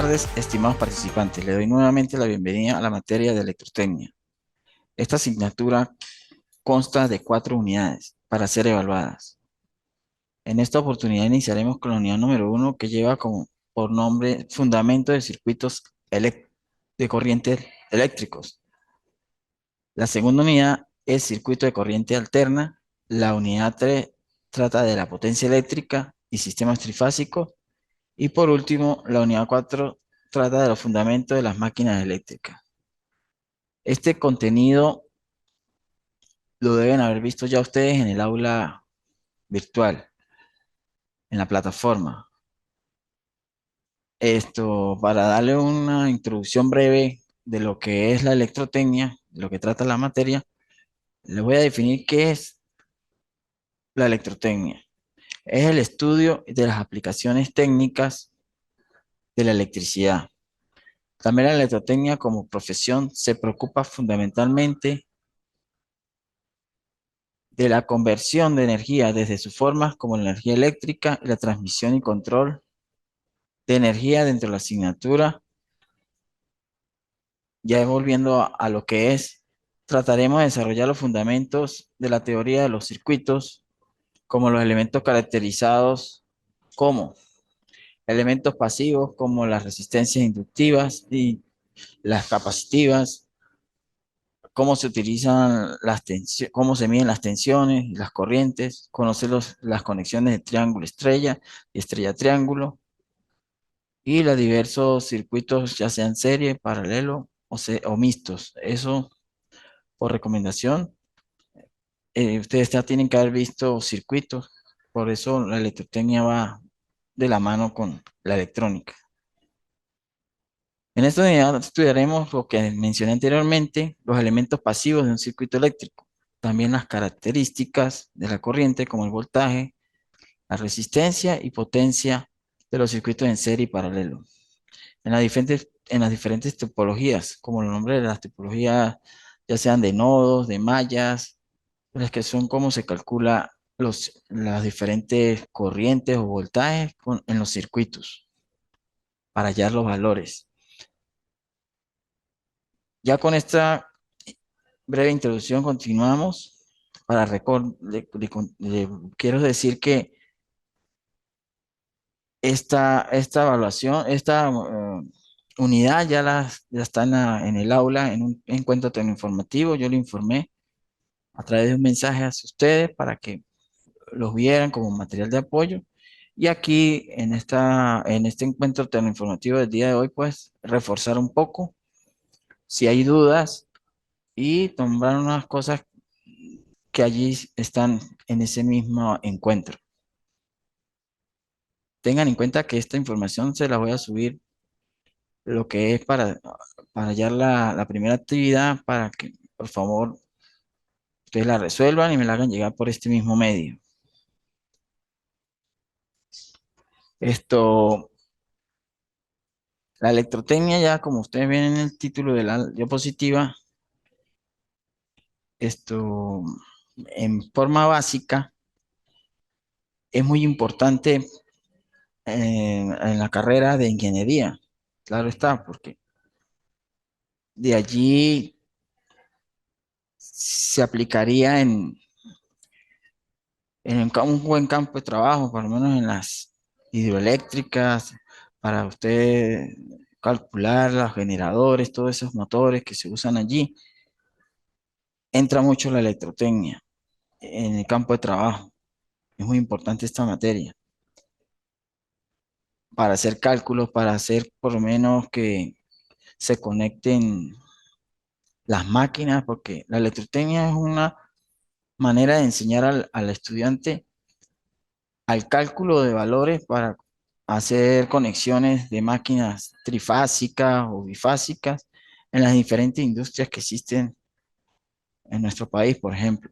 tardes, estimados participantes. Le doy nuevamente la bienvenida a la materia de electrotecnia. Esta asignatura consta de 4 unidades para ser evaluadas. En esta oportunidad iniciaremos con la unidad número 1, que lleva por nombre Fundamento de circuitos de corrientes eléctricos. La segunda unidad es Circuito de corriente alterna. La unidad 3 trata de la potencia eléctrica y sistemas trifásicos. Y por último, la unidad 4 trata de los fundamentos de las máquinas eléctricas. Este contenido lo deben haber visto ya ustedes en el aula virtual, en la plataforma. Para darle una introducción breve de lo que es la electrotecnia, de lo que trata la materia, les voy a definir qué es la electrotecnia. Es el estudio de las aplicaciones técnicas de la electricidad. También la electrotecnia como profesión se preocupa fundamentalmente de la conversión de energía desde sus formas como la energía eléctrica y la transmisión y control de energía dentro de la asignatura. Ya volviendo a lo que es, trataremos de desarrollar los fundamentos de la teoría de los circuitos, como los elementos caracterizados como elementos pasivos, como las resistencias inductivas y las capacitivas, cómo se utilizan las tensiones, cómo se miden las tensiones y las corrientes, conocer las conexiones de triángulo estrella y estrella triángulo, y los diversos circuitos, ya sean serie, paralelo o mixtos. Eso por recomendación. Ustedes ya tienen que haber visto circuitos, por eso la electrotecnia va de la mano con la electrónica. En esta unidad estudiaremos lo que mencioné anteriormente, los elementos pasivos de un circuito eléctrico, también las características de la corriente como el voltaje, la resistencia y potencia de los circuitos en serie y paralelo. En las diferentes topologías, como el nombre de las topologías, ya sean de nodos, de mallas, las que son cómo se calcula las diferentes corrientes o voltajes en los circuitos para hallar los valores. Ya con esta breve introducción continuamos. Para quiero decir que esta evaluación, esta unidad ya está en el aula en un encuentro informativo. Yo le informé a través de un mensaje hacia ustedes para que los vieran como material de apoyo. Y aquí en este encuentro informativo del día de hoy, pues reforzar un poco si hay dudas y nombrar unas cosas que allí están en ese mismo encuentro. Tengan en cuenta que esta información se la voy a subir lo que es para hallar la primera actividad, para que por favor ustedes la resuelvan y me la hagan llegar por este mismo medio. Esto, la electrotecnia, ya como ustedes ven en el título de la diapositiva, en forma básica es muy importante en la carrera de ingeniería. Claro está, porque de allí se aplicaría un buen campo de trabajo, por lo menos en las hidroeléctricas, para usted calcular los generadores, todos esos motores que se usan allí. Entra mucho la electrotecnia en el campo de trabajo. Es muy importante esta materia para hacer cálculos, para hacer por lo menos que se conecten las máquinas, porque la electrotecnia es una manera de enseñar al estudiante al cálculo de valores para hacer conexiones de máquinas trifásicas o bifásicas en las diferentes industrias que existen en nuestro país, por ejemplo,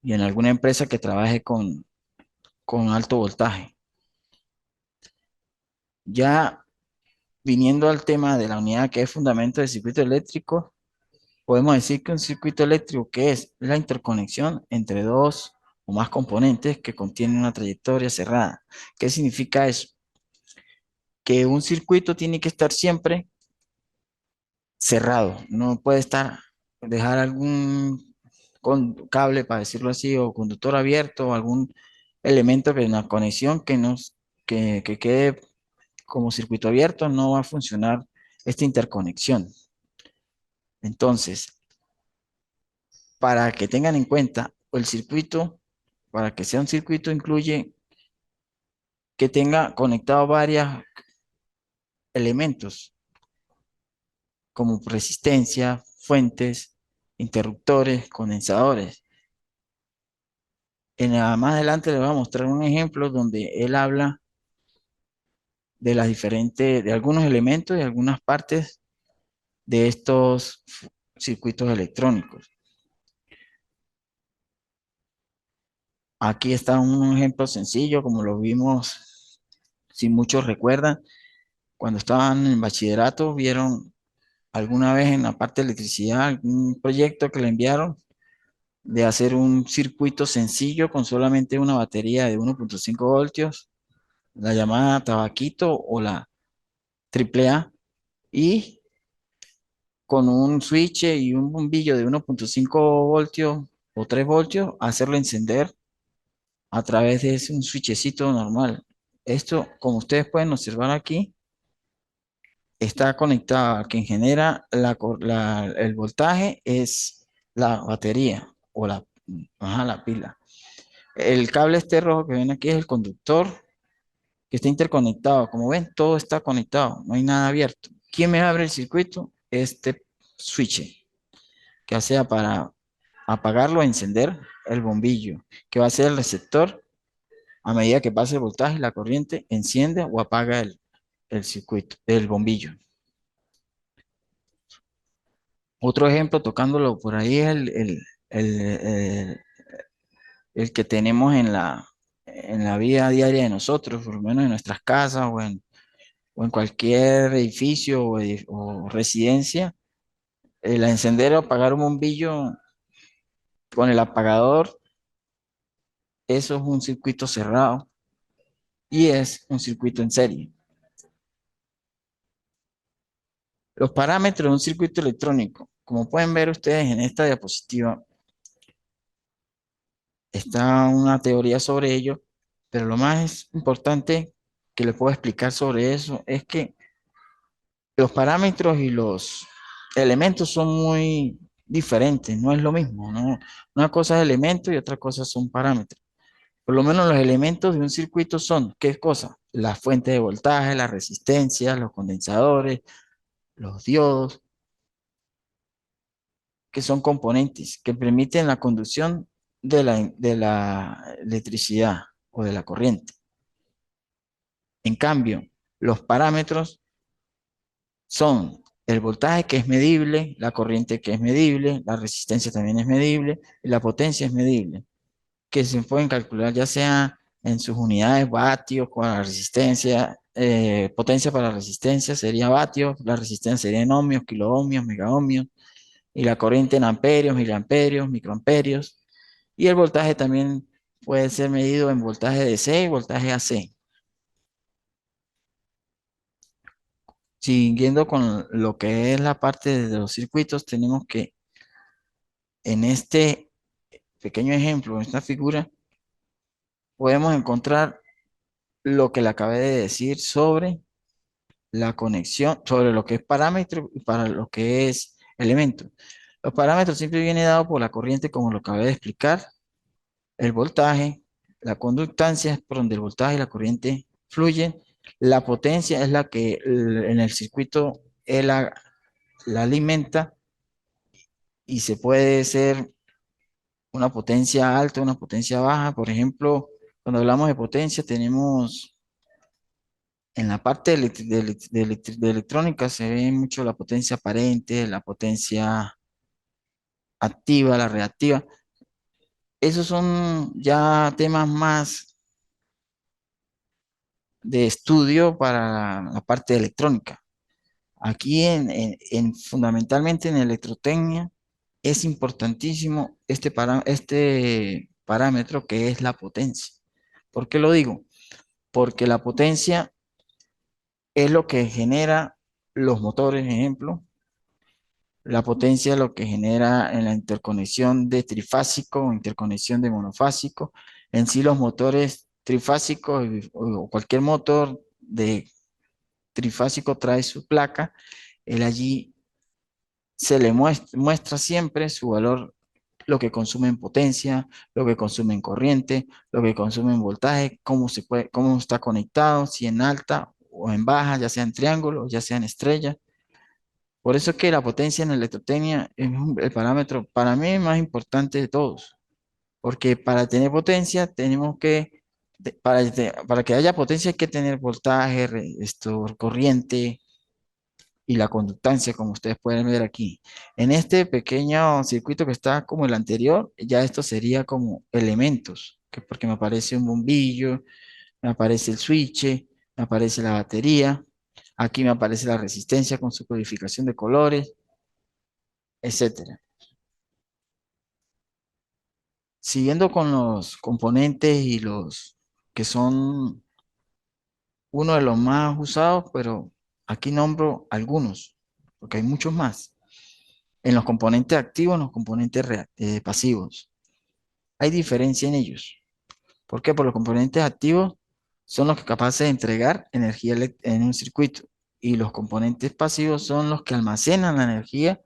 y en alguna empresa que trabaje con alto voltaje. Ya viniendo al tema de la unidad que es fundamento del circuito eléctrico, podemos decir que un circuito eléctrico, que es la interconexión entre dos o más componentes que contienen una trayectoria cerrada. ¿Qué significa eso? que un circuito tiene que estar siempre cerrado, no puede estar, dejar algún cable, para decirlo así, o conductor abierto, o algún elemento que en la conexión que quede como circuito abierto, no va a funcionar esta interconexión. Entonces, para que tengan en cuenta, el circuito, para que sea un circuito, incluye que tenga conectado varios elementos, como resistencia, fuentes, interruptores, condensadores. Más adelante les voy a mostrar un ejemplo donde él habla de las diferentes, de algunos elementos y algunas partes de estos circuitos electrónicos. Aquí está un ejemplo sencillo, como lo vimos, si muchos recuerdan, cuando estaban en bachillerato, vieron alguna vez en la parte de electricidad algún proyecto que le enviaron de hacer un circuito sencillo con solamente una batería de 1.5 voltios, la llamada tabaquito o la AAA, y con un switch y un bombillo de 1.5 voltios o 3 voltios, hacerlo encender a través de un switchecito normal. Esto, como ustedes pueden observar aquí, está conectado a quien genera el voltaje es la batería o la pila. El cable este rojo que ven aquí es el conductor que está interconectado. Como ven, todo está conectado, no hay nada abierto. ¿Quién me abre el circuito? Este switch, que sea para apagarlo o encender el bombillo, que va a ser el receptor. A medida que pase el voltaje, la corriente enciende o apaga el circuito, el bombillo. Otro ejemplo, tocándolo por ahí, es el, el- el que tenemos en la vida diaria de nosotros, por lo menos en nuestras casas o en cualquier edificio o residencia. El encender o apagar un bombillo con el apagador, eso es un circuito cerrado y es un circuito en serie. Los parámetros de un circuito electrónico, como pueden ver ustedes en esta diapositiva, está una teoría sobre ello, pero lo más importante que les puedo explicar sobre eso es que los parámetros y los elementos son muy diferentes, no es lo mismo, ¿no? Una cosa es elemento y otra cosa son parámetros. Por lo menos los elementos de un circuito son, ¿qué cosa? La fuente de voltaje, la resistencia, los condensadores, los diodos, que son componentes que permiten la conducción de la electricidad o de la corriente. En cambio, los parámetros son el voltaje, que es medible, la corriente, que es medible, la resistencia también es medible y la potencia es medible, que se pueden calcular ya sea en sus unidades vatios con la resistencia, potencia para la resistencia sería vatios, la resistencia sería en ohmios, kiloohmios, megaohmios, y la corriente en amperios, miliamperios, microamperios, y el voltaje también puede ser medido en voltaje DC y voltaje AC. Siguiendo con lo que es la parte de los circuitos, tenemos que en este pequeño ejemplo, en esta figura, podemos encontrar lo que le acabé de decir sobre la conexión, sobre lo que es parámetro y para lo que es elemento. Los parámetros siempre vienen dados por la corriente, como lo acabé de explicar, el voltaje, la conductancia es por donde el voltaje y la corriente fluyen, la potencia es la que en el circuito él la alimenta y se puede ser una potencia alta, una potencia baja. Por ejemplo, cuando hablamos de potencia, tenemos en la parte de electrónica se ve mucho la potencia aparente, la potencia activa, la reactiva. Esos son ya temas más de estudio para la parte de electrónica. Aquí fundamentalmente en electrotecnia es importantísimo este parámetro que es la potencia. ¿Por qué lo digo? Porque la potencia es lo que genera los motores, ejemplo. La potencia es lo que genera en la interconexión de trifásico o interconexión de monofásico. En sí, los motores trifásicos o cualquier motor de trifásico trae su placa. Él allí se le muestra siempre su valor, lo que consume en potencia, lo que consume en corriente, lo que consume en voltaje, cómo está conectado, si en alta o en baja, ya sea en triángulo, ya sea en estrella. Por eso es que la potencia en electrotecnia es el parámetro para mí más importante de todos, porque para tener potencia tenemos que, para que haya potencia hay que tener voltaje, corriente y la conductancia, como ustedes pueden ver aquí. En este pequeño circuito que está como el anterior, ya esto sería como elementos, que porque me aparece un bombillo, me aparece el switch, me aparece la batería, aquí me aparece la resistencia con su codificación de colores, etcétera. Siguiendo con los componentes y los que son uno de los más usados, pero aquí nombro algunos, porque hay muchos más. En los componentes activos, en los componentes pasivos. Hay diferencia en ellos. ¿Por qué? Porque los componentes activos son los que capaces de entregar energía en un circuito y los componentes pasivos son los que almacenan la energía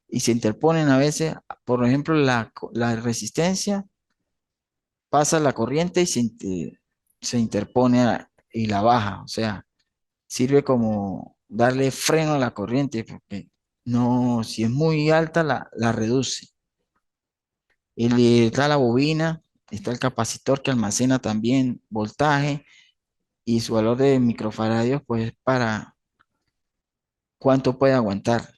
y se interponen a veces, por ejemplo, la resistencia pasa la corriente y se interpone y la baja, o sea, sirve como darle freno a la corriente porque no, si es muy alta la reduce. Y está la bobina, está el capacitor que almacena también voltaje y su valor de microfaradios, pues para cuánto puede aguantar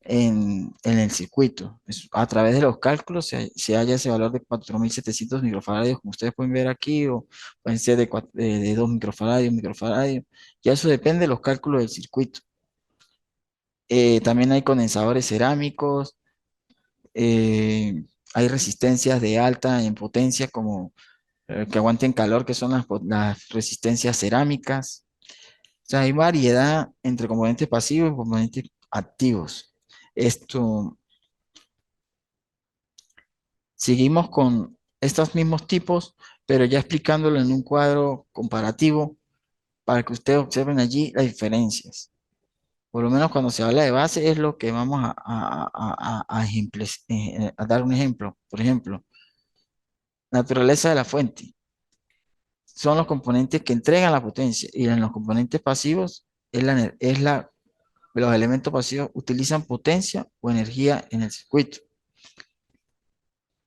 en el circuito. A través de los cálculos se halla ese valor de 4700 microfaradios, como ustedes pueden ver aquí, o pueden ser de 2 microfaradios, microfaradios. Ya eso depende de los cálculos del circuito. También hay condensadores cerámicos, eh, hay resistencias de alta en potencia como que aguanten calor, que son las resistencias cerámicas. O sea, hay variedad entre componentes pasivos y componentes activos. Esto, seguimos con estos mismos tipos, pero ya explicándolo en un cuadro comparativo para que ustedes observen allí las diferencias. Por lo menos cuando se habla de base es lo que vamos a dar un ejemplo. Por ejemplo, naturaleza de la fuente. Son los componentes que entregan la potencia y en los componentes pasivos los elementos pasivos utilizan potencia o energía en el circuito.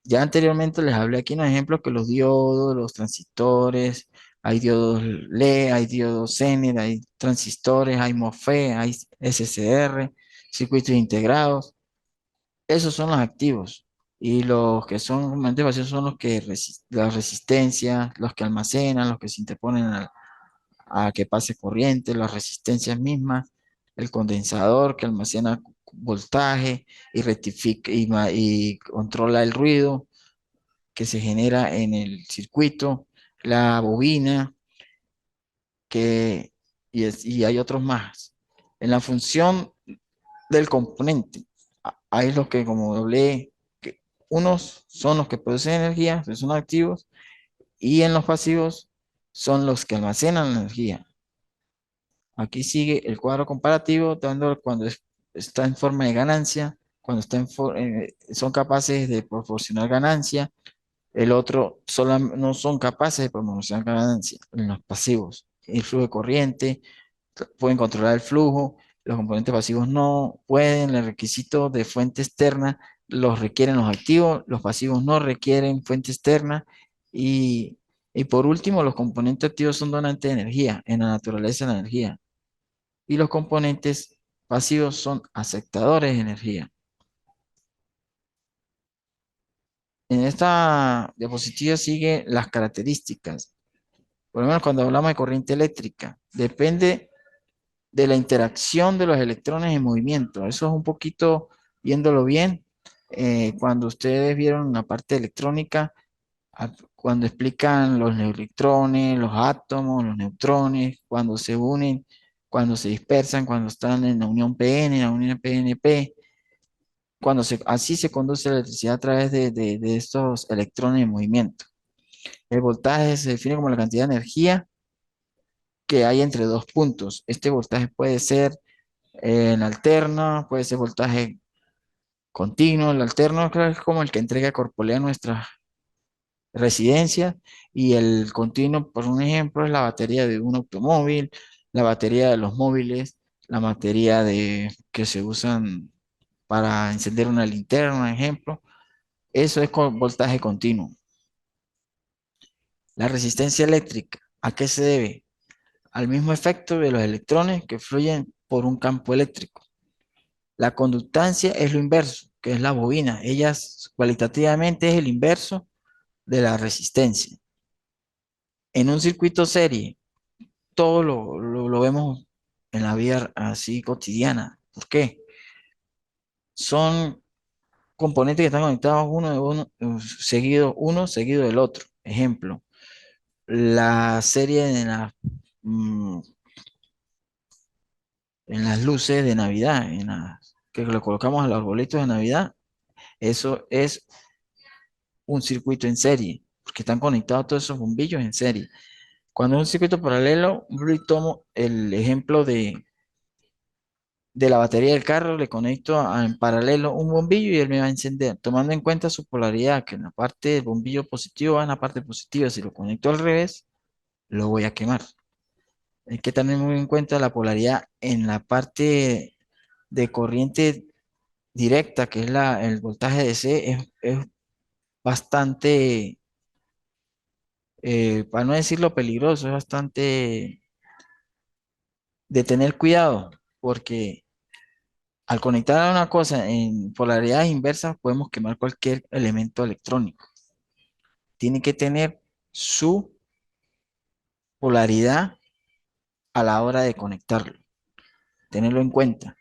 Ya anteriormente les hablé aquí en un ejemplo que los diodos, los transistores, hay diodos LED, hay diodos Zener, hay transistores, hay MOSFET, hay SCR, circuitos integrados. Esos son los activos. Y los que son componentes pasivos son los que las resistencias, los que almacenan, los que se interponen a que pase corriente, las resistencias mismas, el condensador que almacena voltaje y rectifica y controla el ruido que se genera en el circuito, la bobina, que, y hay otros más. En la función del componente, hay los que, como hablé, que unos son los que producen energía, que son activos, y en los pasivos son los que almacenan la energía. Aquí sigue el cuadro comparativo, dando cuando está en forma de ganancia, cuando son capaces de proporcionar ganancia, el otro no son capaces de proporcionar ganancia en los pasivos. El flujo de corriente, pueden controlar el flujo, los componentes pasivos no pueden, el requisito de fuente externa los requieren los activos, los pasivos no requieren fuente externa y por último, los componentes activos son donantes de energía, en la naturaleza de la energía y los componentes pasivos son aceptadores de energía. En esta diapositiva sigue las características. Por lo menos cuando hablamos de corriente eléctrica, depende de la interacción de los electrones en movimiento. Eso es un poquito, viéndolo bien, cuando ustedes vieron la parte electrónica, cuando explican los electrones, los átomos, los neutrones, cuando se unen. cuando se dispersan, cuando están en la unión PN, en la unión PNP, así se conduce la electricidad a través de estos electrones en movimiento. El voltaje se define como la cantidad de energía que hay entre dos puntos. Este voltaje puede ser en alterno, puede ser voltaje continuo. El alterno creo que es como el que entrega Corpolea a nuestra residencia, y el continuo, por un ejemplo, es la batería de un automóvil, la batería de los móviles, la batería que se usan para encender una linterna, ejemplo. Eso es con voltaje continuo. La resistencia eléctrica, ¿a qué se debe? Al mismo efecto de los electrones que fluyen por un campo eléctrico. La conductancia es lo inverso, que es la bobina. Cualitativamente es el inverso de la resistencia. En un circuito serie, todo lo vemos en la vida así cotidiana. ¿Por qué? Son componentes que están conectados uno seguido del otro. Ejemplo, la serie mm, en las luces de Navidad, que lo colocamos a los arbolitos de Navidad, eso es un circuito en serie, porque están conectados todos esos bombillos en serie. Cuando es un circuito paralelo, yo tomo el ejemplo de la batería del carro, le conecto en paralelo un bombillo y él me va a encender, tomando en cuenta su polaridad, que en la parte del bombillo positivo va en la parte positiva. Si lo conecto al revés, lo voy a quemar. Hay que tener muy en cuenta la polaridad en la parte de corriente directa, que es el voltaje DC, es bastante, para no decirlo peligroso, es bastante de tener cuidado, porque al conectar a una cosa en polaridades inversas podemos quemar cualquier elemento electrónico. Tiene que tener su polaridad a la hora de conectarlo, tenerlo en cuenta.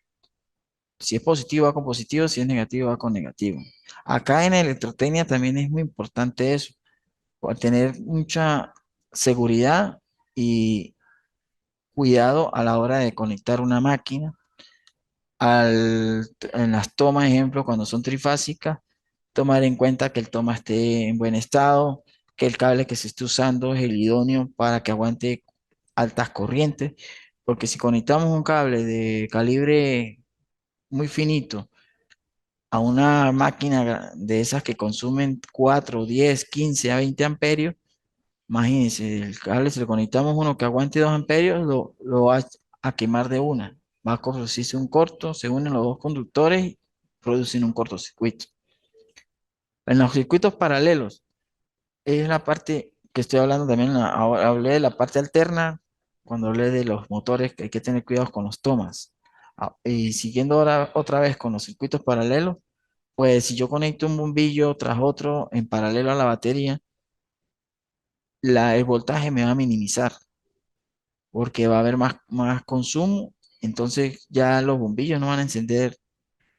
Si es positivo va con positivo, si es negativo va con negativo. Acá en electrotecnia también es muy importante eso, por tener mucha seguridad y cuidado a la hora de conectar una máquina. En las tomas, ejemplo, cuando son trifásicas, tomar en cuenta que el toma esté en buen estado, que el cable que se esté usando es el idóneo para que aguante altas corrientes, porque si conectamos un cable de calibre muy finito a una máquina de esas que consumen 4, 10, 15 a 20 amperios, imagínense, el cable, si le conectamos uno que aguante 2 amperios, lo va a quemar de una. Va a producirse un corto, se unen los dos conductores y producen un cortocircuito. En los circuitos paralelos, es la parte que estoy hablando también, ahora hablé de la parte alterna, cuando hablé de los motores, que hay que tener cuidado con los tomas. Y siguiendo ahora otra vez con los circuitos paralelos, pues si yo conecto un bombillo tras otro en paralelo a la batería, el voltaje me va a minimizar porque va a haber más consumo, entonces ya los bombillos no van a encender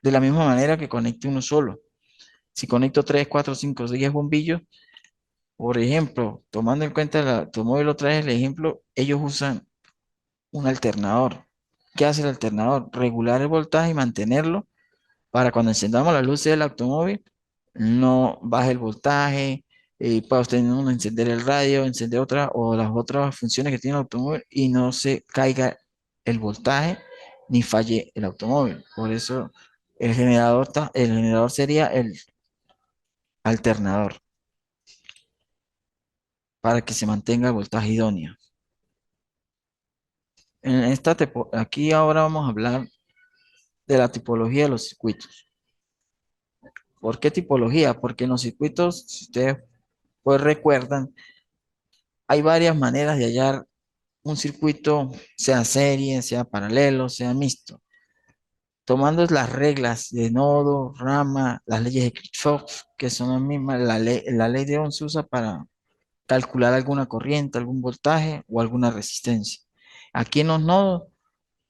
de la misma manera que conecte uno solo. Si conecto 3 4 5 10 bombillos, por ejemplo, tomando en cuenta la automóvil otra vez el ejemplo, ellos usan un alternador. ¿Qué hace el alternador? Regular el voltaje y mantenerlo para cuando encendamos las luces del automóvil, no baje el voltaje, y para usted no encender el radio, encender otra o las otras funciones que tiene el automóvil y no se caiga el voltaje ni falle el automóvil. Por eso el generador sería el alternador para que se mantenga el voltaje idóneo. Aquí ahora vamos a hablar de la tipología de los circuitos. ¿Por qué tipología? Porque en los circuitos, si ustedes pues recuerdan, hay varias maneras de hallar un circuito, sea serie, sea paralelo, sea mixto, tomando las reglas de nodo, rama, las leyes de Kirchhoff, que son las mismas. La ley de Ohm se usa para calcular alguna corriente, algún voltaje o alguna resistencia. Aquí en los nodos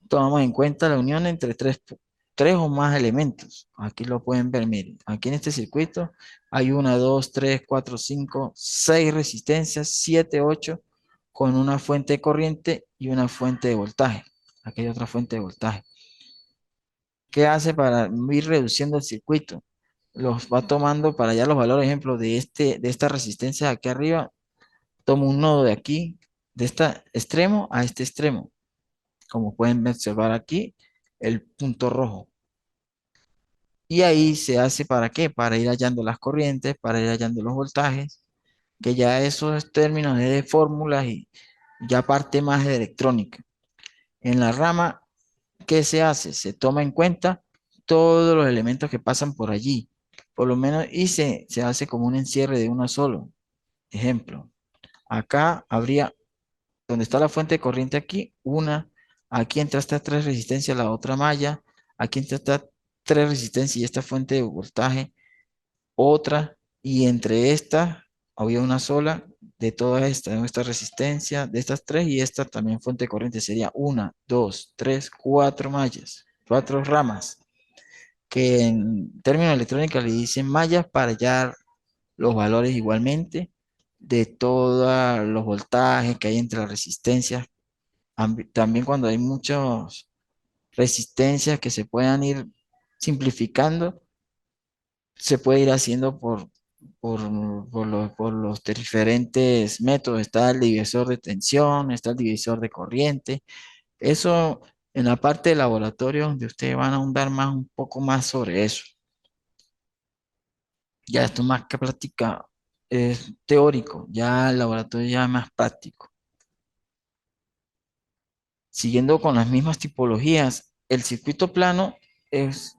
tomamos en cuenta la unión entre tres o más elementos. Aquí lo pueden ver, miren. Aquí en este circuito hay una, dos, tres, cuatro, cinco, seis resistencias, siete, ocho, con una fuente de corriente y una fuente de voltaje. aquí hay otra fuente de voltaje. ¿Qué hace para ir reduciendo el circuito? Los va tomando para allá los valores, ejemplo, de esta resistencia de aquí arriba, tomo un nodo de aquí, de este extremo a este extremo. Como pueden observar aquí, el punto rojo. Y ahí se hace ¿para qué? Para ir hallando las corrientes, para ir hallando los voltajes, que ya esos términos es de fórmulas y ya parte más de electrónica. En la rama, ¿qué se hace? Se toma en cuenta todos los elementos que pasan por allí, por lo menos, y se hace como un encierre de uno solo. Ejemplo, acá habría, donde está la fuente de corriente aquí, una, aquí entra estas tres resistencias, la otra malla, aquí entra estas tres resistencias y esta fuente de voltaje, otra, y entre estas había una sola de todas estas, de esta resistencia, de estas tres y esta también fuente de corriente sería una, dos, tres, cuatro mallas, cuatro ramas, que en términos electrónicos le dicen mallas para hallar los valores igualmente de todos los voltajes que hay entre las resistencias. También cuando hay muchas resistencias que se puedan ir simplificando, se puede ir haciendo por, por los diferentes métodos. Está el divisor de tensión, está el divisor de corriente. Eso en la parte de laboratorio, donde ustedes van a ahondar más, un poco más sobre eso. Ya esto más que práctica es teórico, ya el laboratorio ya es más práctico. Siguiendo con las mismas tipologías, el circuito plano es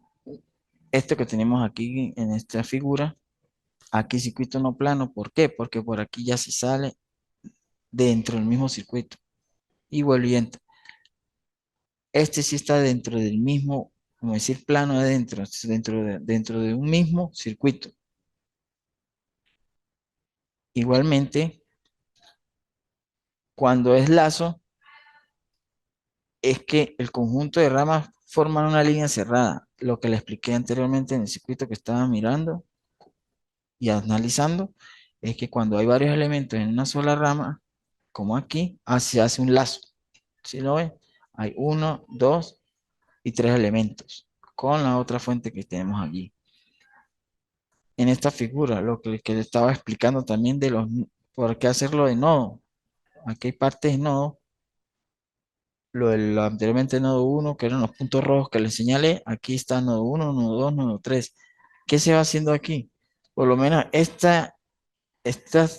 este que tenemos aquí en esta figura. Aquí circuito no plano, ¿por qué? Porque por aquí ya se sale dentro del mismo circuito y vuelve y entra. Este sí está dentro del mismo, como decir plano adentro, dentro de un mismo circuito. Igualmente, cuando es lazo, es que el conjunto de ramas forman una línea cerrada, lo que le expliqué anteriormente en el circuito que estaba mirando y analizando, es que cuando hay varios elementos en una sola rama, como aquí, se hace un lazo. ¿Sí lo ven? Hay uno, dos y tres elementos con la otra fuente que tenemos aquí. En esta figura, que le estaba explicando también de por qué hacerlo de nodo. Aquí hay partes de nodo, lo anteriormente nodo uno que eran los puntos rojos que les señalé, aquí está nodo uno, nodo 2, nodo 3. ¿Qué se va haciendo aquí? Por lo menos estas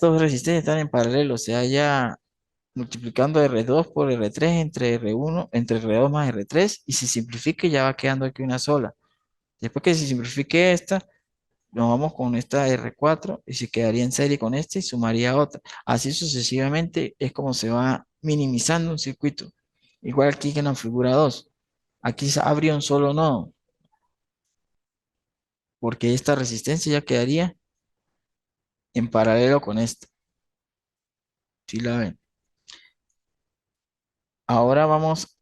dos resistencias están en paralelo, o sea, ya multiplicando R2 por R3 entre R1, entre R2 más R3, y si simplifique ya va quedando aquí una sola. Después que se simplifique esta, nos vamos con esta R4 y se quedaría en serie con esta y sumaría otra. Así sucesivamente es como se va minimizando un circuito. Igual aquí que en la figura 2. Aquí se abrió un solo nodo, porque esta resistencia ya quedaría en paralelo con esta. ¿Sí la ven? Ahora vamos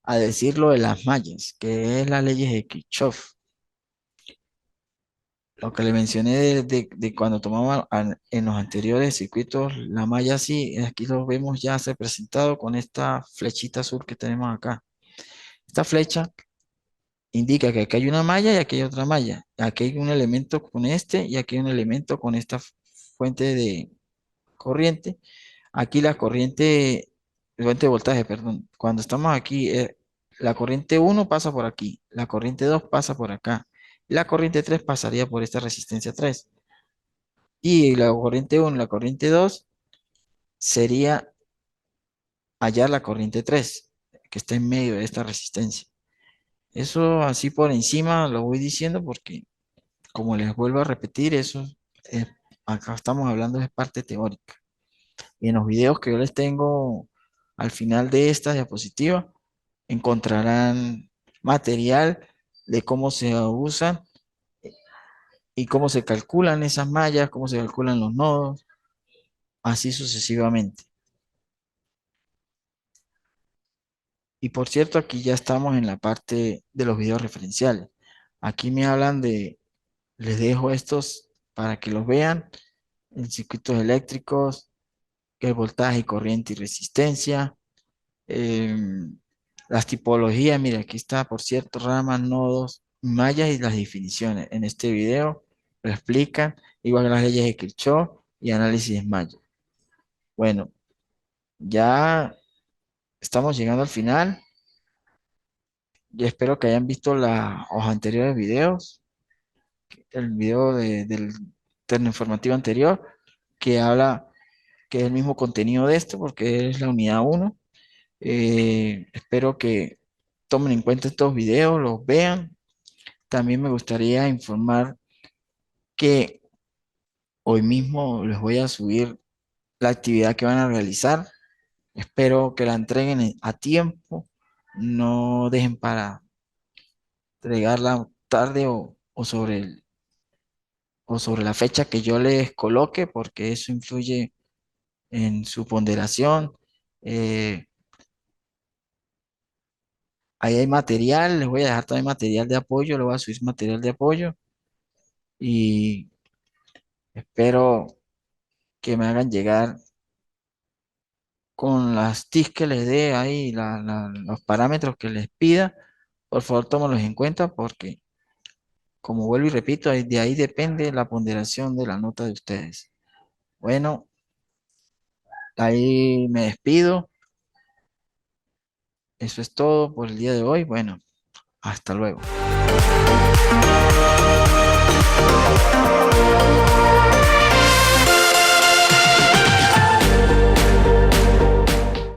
a decir lo de las mallas, que es las leyes de Kirchhoff. Lo que le mencioné de cuando tomaba en los anteriores circuitos, la malla sí, aquí lo vemos ya representado con esta flechita azul que tenemos acá. Esta flecha indica que aquí hay una malla y aquí hay otra malla. Aquí hay un elemento con este y aquí hay un elemento con esta fuente de corriente. Aquí la fuente de voltaje, perdón. Cuando estamos aquí, la corriente uno pasa por aquí, la corriente 2 pasa por acá, y la corriente 3 pasaría por esta resistencia 3. Y la corriente uno y la corriente 2 sería hallar la corriente 3 que está en medio de esta resistencia. Eso así por encima lo voy diciendo porque, como les vuelvo a repetir, es, acá estamos hablando de parte teórica. Y en los videos que yo les tengo al final de esta diapositiva, encontrarán material de cómo se usan y cómo se calculan esas mallas, cómo se calculan los nodos, así sucesivamente. Y por cierto, aquí ya estamos en la parte de los videos referenciales. Aquí me hablan les dejo estos para que los vean, en circuitos eléctricos, el voltaje, corriente y resistencia, Las tipologías, mira, aquí está, por cierto, ramas, nodos, mallas y las definiciones. En este video lo explican, igual que las leyes de Kirchhoff y análisis de malla. Bueno, ya estamos llegando al final. Yo espero que hayan visto los anteriores videos, el video del termo informativo anterior, que habla, que es el mismo contenido de este, porque es la unidad uno. Espero que tomen en cuenta estos videos, los vean. También me gustaría informar que hoy mismo les voy a subir la actividad que van a realizar. Espero que la entreguen a tiempo. No dejen para entregarla tarde o sobre la fecha que yo les coloque, porque eso influye en su ponderación. Eh, Ahí hay material, les voy a dejar también material de apoyo, les voy a subir material de apoyo y espero que me hagan llegar con las TIC que les dé ahí, los parámetros que les pida. Por favor, tómalos en cuenta porque, como vuelvo y repito, de ahí depende la ponderación de la nota de ustedes. Bueno, ahí me despido. Eso es todo por el día de hoy. Bueno, hasta luego.